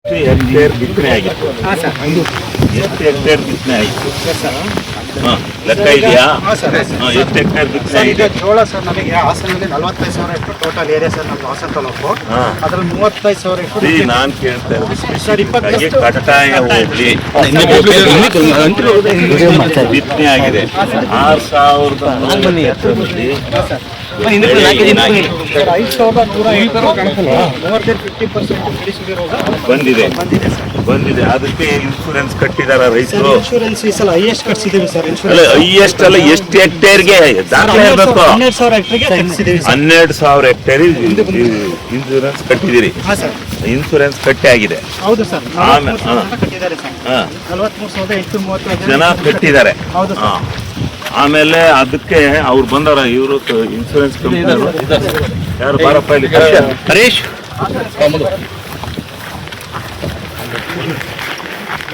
Hectare ಬಿತ್ತನೆ ಆಗಿತ್ತು. ಎಷ್ಟು ಹೆಕ್ಟೇರ್ ಬಿತ್ತನೆ ಆಯಿತು ಲೆಕ್ಕ ಇದೆಯಾ? ಎಷ್ಟು ಹೆಕ್ಟೇರ್ ಬಿತ್ತನೆ ಆಗಿದೆ? ಜೋಳ ಸರ್ ನಮಗೆ ಹಾಸನಲ್ಲಿ 45,000 ಹೆಕ್ಟೇರ್ ಟೋಟಲ್ ಏರಿಯಾ ಸರ್ ನಮ್ದು ಹಾಸನ ತಾಲೂಕು. ಅದ್ರಲ್ಲಿ 35,000 ಹೆಕ್ಟೇರ್ ನಾನು ಕೇಳ್ತಾ ಇರೋದು ಕಟಾಯ ಹೋಗ್ಲಿ ಬಿತ್ತನೆ ಆಗಿದೆ 6,000 ಬಂದಿದೆ. ಅದಕ್ಕೆ ಇನ್ಶೂರೆನ್ಸ್ ಕಟ್ಟಿದಾರ ರೈತರು? ಇನ್ಶೂರೆನ್ಸ್ ಈ ಸಲ ಹೈಯೆಸ್ಟ್ ಕಟ್ಸಿದೀವಿ ಸರ್. ಹೈಯೆಸ್ಟ್ ಅಲ್ಲ, ಎಷ್ಟು ಹೆಕ್ಟೇರ್ಗೆ ದಾಖಲೆ ಇರಬೇಕು? 12,000 ಹೆಕ್ಟೇರ್ಗೆ ಕಟ್ಸಿದೀವಿ. 12,000 ಹೆಕ್ಟೇರ್ ಇನ್ಶೂರೆನ್ಸ್ ಕಟ್ಟಿದಿರಿ? ಇನ್ಶೂರೆನ್ಸ್ ಕಟ್ಟಿ ಆಗಿದೆ. ಹೌದು ಸರ್. ಕಟ್ಟಿದ್ದಾರೆ ಸರ್. 43,830 ಜನ ಕಟ್ಟಿದ್ದಾರೆ. ಆಮೇಲೆ ಅದಕ್ಕೆ ಅವ್ರು ಬಂದಾರ, ಇವರು ಇನ್ಶೂರೆನ್ಸ್ ಕಂಪನಿಯವರು ಯಾರು? ಬಾರಪ್ಪ ಇಲ್ಲಿ ಹರೀಶ್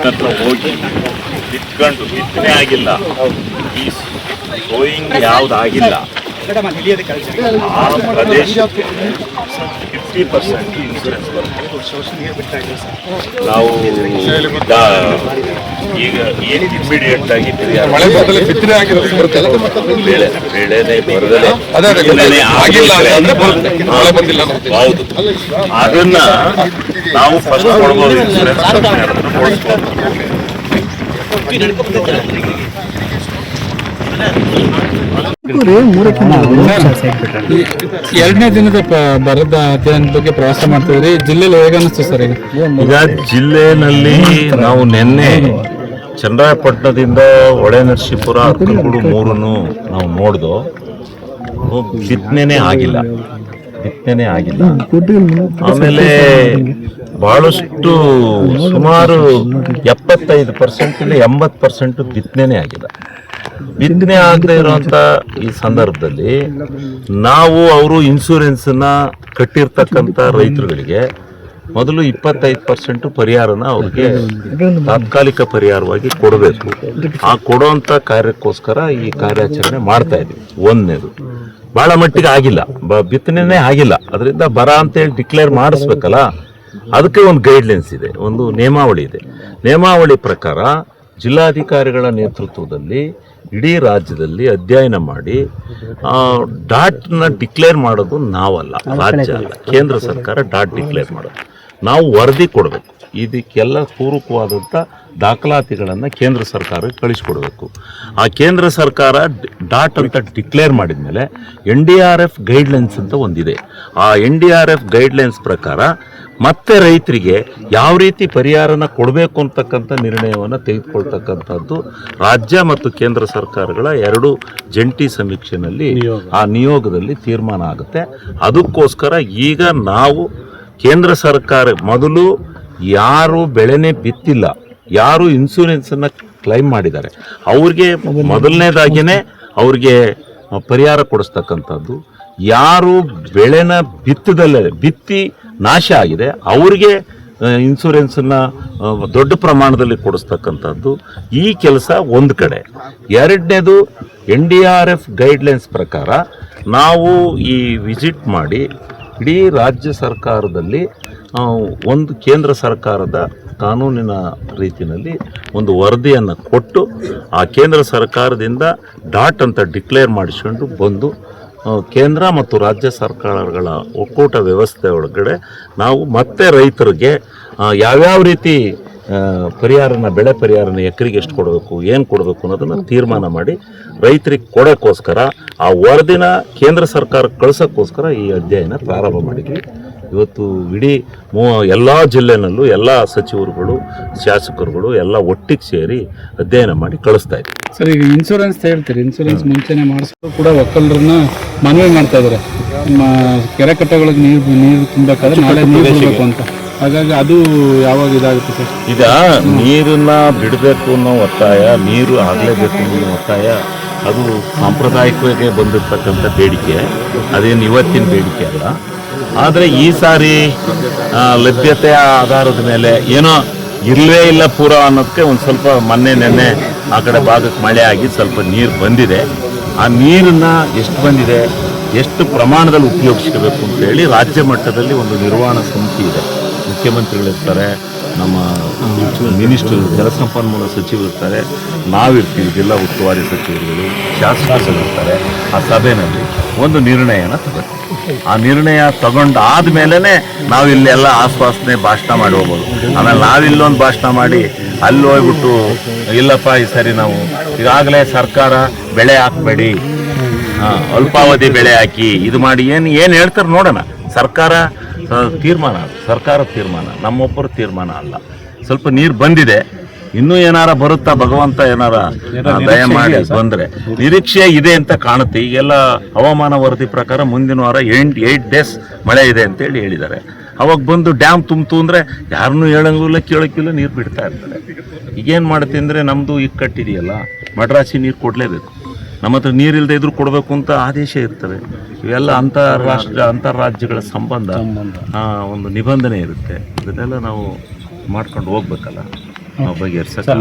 ಹತ್ರ ಹೋಗಿ ಬಿತ್ಕೊಂಡು ಬಿತ್ತನೆ ಆಗಿಲ್ಲ, ಈ ಸೋಯಿಂಗ್ ಯಾವುದಾಗಿಲ್ಲ ಆ ಪ್ರದೇಶಕ್ಕೆ 50% ಇನ್ಶೂರೆನ್ಸ್ ಬರುತ್ತೆ. ನಾವು ಈಗ ಏನು ಇಮಿಡಿಯೇಟ್ ಆಗಿ ಬೆಳೆನೇ ಬರದಲೇ ಹೌದು, ಅದನ್ನ ನಾವು ಫಸ್ಟ್ ಕೊಡ್ಬೋದು. ಇನ್ಶೂರೆನ್ಸ್ ಎರಡನೇ ದಿನದ ಬರದ ಅಧ್ಯಯನದ ಬಗ್ಗೆ ಪ್ರವಾಸ ಮಾಡ್ತಿದ್ರಿ. ಜಿಲ್ಲೆಯಲ್ಲಿ ಹೇಗೆ ಅನಿಸ್ತು ಸರ್? ಈಗ ಜಿಲ್ಲೆನಲ್ಲಿ ನಾವು ನಿನ್ನೆ ಚನ್ನರಾಯಪಟ್ಟಣದಿಂದ ಹೊಳೆನರಸೀಪುರ ಅಕ್ಕಲಗೂಡು ಮೂರನ್ನು ನಾವು ನೋಡ್ದು. ಬಿತ್ತನೆ ಆಗಿಲ್ಲ. ಆಮೇಲೆ ಬಹಳಷ್ಟು ಸುಮಾರು 75% 80% ಬಿತ್ತನೆ ಆಗಿಲ್ಲ. ಬಿತ್ತನೆ ಆಗದೆ ಇರುವಂತ ಈ ಸಂದರ್ಭದಲ್ಲಿ ನಾವು ಅವರು ಇನ್ಶೂರೆನ್ಸ್ನ ಕಟ್ಟಿರ್ತಕ್ಕಂಥ ರೈತರುಗಳಿಗೆ ಮೊದಲು 25% ಪರಿಹಾರನ ಅವ್ರಿಗೆ ತಾತ್ಕಾಲಿಕ ಪರಿಹಾರವಾಗಿ ಕೊಡಬೇಕು. ಆ ಕೊಡುವಂತ ಕಾರ್ಯಕ್ಕೋಸ್ಕರ ಈ ಕಾರ್ಯಾಚರಣೆ ಮಾಡ್ತಾ ಇದ್ವಿ. ಒಂದನೇದು ಬಹಳ ಮಟ್ಟಿಗೆ ಆಗಿಲ್ಲ, ಬಿತ್ತನೆ ಆಗಿಲ್ಲ. ಅದರಿಂದ ಬರ ಅಂತೇಳಿ ಡಿಕ್ಲೇರ್ ಮಾಡಿಸ್ಬೇಕಲ್ಲ, ಅದಕ್ಕೆ ಒಂದು ಗೈಡ್ಲೈನ್ಸ್ ಇದೆ, ಒಂದು ನಿಯಮಾವಳಿ ಇದೆ. ನಿಯಮಾವಳಿ ಪ್ರಕಾರ ಜಿಲ್ಲಾಧಿಕಾರಿಗಳ ನೇತೃತ್ವದಲ್ಲಿ ಇಡೀ ರಾಜ್ಯದಲ್ಲಿ ಅಧ್ಯಯನ ಮಾಡಿ ಡಾಟ್ನ ಡಿಕ್ಲೇರ್ ಮಾಡೋದು ನಾವಲ್ಲ, ರಾಜ್ಯ ಅಲ್ಲ, ಕೇಂದ್ರ ಸರ್ಕಾರ ಡಾಟ್ ಡಿಕ್ಲೇರ್ ಮಾಡೋದು. ನಾವು ವರದಿ ಕೊಡಬೇಕು. ಇದಕ್ಕೆಲ್ಲ ಪೂರಕವಾದಂಥ ದಾಖಲಾತಿಗಳನ್ನು ಕೇಂದ್ರ ಸರ್ಕಾರಕ್ಕೆ ಕಳಿಸ್ಕೊಡ್ಬೇಕು. ಆ ಕೇಂದ್ರ ಸರ್ಕಾರ ಡಾಟ್ ಅಂತ ಡಿಕ್ಲೇರ್ ಮಾಡಿದ ಮೇಲೆ NDRF ಗೈಡ್ಲೈನ್ಸ್ ಅಂತ ಒಂದಿದೆ. ಆ NDRF ಗೈಡ್ಲೈನ್ಸ್ ಪ್ರಕಾರ ಮತ್ತೆ ರೈತರಿಗೆ ಯಾವ ರೀತಿ ಪರಿಹಾರನ ಕೊಡಬೇಕು ಅಂತಕ್ಕಂಥ ನಿರ್ಣಯವನ್ನು ತೆಗೆದುಕೊಳ್ತಕ್ಕಂಥದ್ದು ರಾಜ್ಯ ಮತ್ತು ಕೇಂದ್ರ ಸರ್ಕಾರಗಳ ಎರಡು ಜಂಟಿ ಸಮೀಕ್ಷೆಯಲ್ಲಿ ಆ ನಿಯೋಗದಲ್ಲಿ ತೀರ್ಮಾನ ಆಗುತ್ತೆ. ಅದಕ್ಕೋಸ್ಕರ ಈಗ ನಾವು ಕೇಂದ್ರ ಸರ್ಕಾರ ಮೊದಲು ಯಾರು ಬೆಳೆನೇ ಬಿತ್ತಿಲ್ಲ, ಯಾರು ಇನ್ಶೂರೆನ್ಸನ್ನು ಕ್ಲೈಮ್ ಮಾಡಿದ್ದಾರೆ ಅವ್ರಿಗೆ ಮೊದಲನೇದಾಗಿಯೇ ಅವ್ರಿಗೆ ಪರಿಹಾರ ಕೊಡಿಸ್ತಕ್ಕಂಥದ್ದು. ಯಾರು ಬೆಳೆನ ಬಿತ್ತಿ ನಾಶ ಆಗಿದೆ ಅವ್ರಿಗೆ ಇನ್ಶೂರೆನ್ಸನ್ನು ದೊಡ್ಡ ಪ್ರಮಾಣದಲ್ಲಿ ಕೊಡಿಸ್ತಕ್ಕಂಥದ್ದು. ಈ ಕೆಲಸ ಒಂದು ಕಡೆ. ಎರಡನೇದು NDRF ಗೈಡ್ಲೈನ್ಸ್ ಪ್ರಕಾರ ನಾವು ಈ ವಿಸಿಟ್ ಮಾಡಿ ಇಡೀ ರಾಜ್ಯ ಸರ್ಕಾರದಲ್ಲಿ ಒಂದು ಕೇಂದ್ರ ಸರ್ಕಾರದ ಕಾನೂನಿನ ರೀತಿಯಲ್ಲಿ ಒಂದು ವರದಿಯನ್ನು ಕೊಟ್ಟು ಆ ಕೇಂದ್ರ ಸರ್ಕಾರದಿಂದ ಡಾಟ್ ಅಂತ ಡಿಕ್ಲೇರ್ ಮಾಡಿಸ್ಕೊಂಡು ಬಂದು ಕೇಂದ್ರ ಮತ್ತು ರಾಜ್ಯ ಸರ್ಕಾರಗಳ ಒಕ್ಕೂಟ ವ್ಯವಸ್ಥೆ ಒಳಗಡೆ ನಾವು ಮತ್ತೆ ರೈತರಿಗೆ ಯಾವ್ಯಾವ ರೀತಿ ಬೆಳೆ ಪರಿಹಾರನ ಎಕರೆಗೆ ಎಷ್ಟು ಕೊಡಬೇಕು, ಏನು ಕೊಡಬೇಕು ಅನ್ನೋದನ್ನು ತೀರ್ಮಾನ ಮಾಡಿ ರೈತರಿಗೆ ಕೊಡೋಕ್ಕೋಸ್ಕರ ಆ ವರದಿನ ಕೇಂದ್ರ ಸರ್ಕಾರಕ್ಕೆ ಕಳ್ಸೋಕ್ಕೋಸ್ಕರ ಈ ಅಧ್ಯಯನ ಪ್ರಾರಂಭ ಮಾಡಿದ್ವಿ. ಇವತ್ತು ಇಡೀ ಎಲ್ಲ ಜಿಲ್ಲೆನಲ್ಲೂ ಎಲ್ಲ ಸಚಿವರುಗಳು, ಶಾಸಕರುಗಳು ಎಲ್ಲ ಒಟ್ಟಿಗೆ ಸೇರಿ ಅಧ್ಯಯನ ಮಾಡಿ ಕಳಿಸ್ತಾ ಇದ್ದೀವಿ. ಸರ್, ಈಗ ಇನ್ಶೂರೆನ್ಸ್ ಹೇಳ್ತೀರಿ, ಇನ್ಶೂರೆನ್ಸ್ ಮುಂಚೆನೇ ಮಾಡಿಸೋದು ಕೂಡ ಒಕ್ಕಲರನ್ನ ಮನವಿ ಮಾಡ್ತಾ ಇದ್ದಾರೆ. ನಮ್ಮ ಕೆರೆ ಕಟ್ಟೆಗಳಿಗೆ ನೀರು ತುಂಬಬೇಕಾದ್ರೆ ನಾಳೆ ನೀರು ಬಿಡಬೇಕು ಅಂತ. ಹಾಗಾಗಿ ಅದು ಯಾವಾಗ ಇದಾಗುತ್ತೆ ಸರ್? ಈಗ ನೀರನ್ನ ಬಿಡಬೇಕು ಅನ್ನೋ ಒತ್ತಾಯ, ನೀರು ಆಗಲೇಬೇಕು ಅನ್ನೋ ಒತ್ತಾಯ ಅದು ಸಾಂಪ್ರದಾಯಿಕವಾಗಿ ಬಂದಿರತಕ್ಕಂಥ ಬೇಡಿಕೆ, ಅದೇನು ಇವತ್ತಿನ ಬೇಡಿಕೆ ಅಲ್ಲ. ಆದರೆ ಈ ಸಾರಿ ಲಭ್ಯತೆಯ ಆಧಾರದ ಮೇಲೆ ಏನೋ ಇರಲೇ ಇಲ್ಲ ಪೂರ ಅನ್ನೋದಕ್ಕೆ ಒಂದು ಸ್ವಲ್ಪ ನೆನ್ನೆ ಆ ಕಡೆ ಭಾಗಕ್ಕೆ ಮಳೆ ಆಗಿ ಸ್ವಲ್ಪ ನೀರು ಬಂದಿದೆ. ಆ ನೀರನ್ನ ಎಷ್ಟು ಬಂದಿದೆ, ಎಷ್ಟು ಪ್ರಮಾಣದಲ್ಲಿ ಉಪಯೋಗಿಸ್ಕೋಬೇಕು ಅಂತೇಳಿ ರಾಜ್ಯ ಮಟ್ಟದಲ್ಲಿ ಒಂದು ನಿರ್ವಹಣಾ ಸಮಿತಿ ಇದೆ. ಮುಖ್ಯಮಂತ್ರಿಗಳಿರ್ತಾರೆ, ನಮ್ಮ ಮಿನಿಸ್ಟರ್ ಜಲಸಂಪನ್ಮೂಲ ಸಚಿವರು ಇರ್ತಾರೆ, ನಾವಿರ್ತೀವಿ, ಜಿಲ್ಲಾ ಉಸ್ತುವಾರಿ ಸಚಿವರುಗಳು, ಶಾಸಕರು ಇರ್ತಾರೆ. ಆ ಸಭೆಯಲ್ಲಿ ಒಂದು ನಿರ್ಣಯನ ತಗೋತೀವಿ. ಆ ನಿರ್ಣಯ ತಗೊಂಡಾದ್ಮೇಲೆ ನಾವು ಇಲ್ಲೆಲ್ಲ ಆಶ್ವಾಸನೆ ಭಾಷಣ ಮಾಡಿ ಹೋಗ್ಬೋದು. ಆಮೇಲೆ ನಾವಿಲ್ಲೊಂದು ಭಾಷಣ ಮಾಡಿ ಅಲ್ಲಿ ಹೋಗ್ಬಿಟ್ಟು ಇಲ್ಲಪ್ಪ ಈ ಸರಿ ನಾವು ಈಗಾಗಲೇ ಸರ್ಕಾರ ಬೆಳೆ ಹಾಕಬೇಡಿ, ಅಲ್ಪಾವಧಿ ಬೆಳೆ ಹಾಕಿ ಇದು ಮಾಡಿ ಏನು ಹೇಳ್ತಾರೆ ನೋಡೋಣ. ಸರ್ಕಾರ ತೀರ್ಮಾನ, ನಮ್ಮೊಬ್ಬರು ತೀರ್ಮಾನ ಅಲ್ಲ. ಸ್ವಲ್ಪ ನೀರು ಬಂದಿದೆ, ಇನ್ನೂ ಏನಾರ ಬರುತ್ತಾ, ಭಗವಂತ ಏನಾರ ದಯಮಾಡಿ ಬಂದರೆ ನಿರೀಕ್ಷೆ ಇದೆ ಅಂತ ಕಾಣುತ್ತೆ. ಈಗೆಲ್ಲ ಹವಾಮಾನ ವರದಿ ಪ್ರಕಾರ ಮುಂದಿನ ವಾರ 8 ಡೇಸ್ ಮಳೆ ಇದೆ ಅಂತೇಳಿ ಹೇಳಿದ್ದಾರೆ. ಅವಾಗ ಬಂದು ಡ್ಯಾಮ್ ತುಂಬಿತು ಅಂದರೆ ಯಾರನ್ನೂ ಹೇಳಂಗಿಲ್ಲ, ಕೇಳೋಕ್ಕಿಲ್ಲ, ನೀರು ಬಿಡ್ತಾ ಇರ್ತಾರೆ. ಈಗೇನು ಮಾಡುತ್ತೆ ಅಂದರೆ ನಮ್ಮದು ಇಕ್ಕಟ್ಟಿದೆಯಲ್ಲ, ಮಡ್ರಾಸಿ ನೀರು ಕೊಡಲೇಬೇಕು. ನಮ್ಮ ಹತ್ರ ನೀರಿಲ್ಲದೆ ಇದ್ರೂ ಕೊಡಬೇಕು ಅಂತ ಆದೇಶ ಇರ್ತದೆ. ಇವೆಲ್ಲ ಅಂತಾರಾಜ್ಯಗಳ ಸಂಬಂಧ, ಒಂದು ನಿಬಂಧನೆ ಇರುತ್ತೆ. ಇದನ್ನೆಲ್ಲ ನಾವು ಮಾಡ್ಕೊಂಡು ಹೋಗ್ಬೇಕಲ್ಲ, ನಾವು ಬಗೆಹರಿಸಕ್ಕೆ.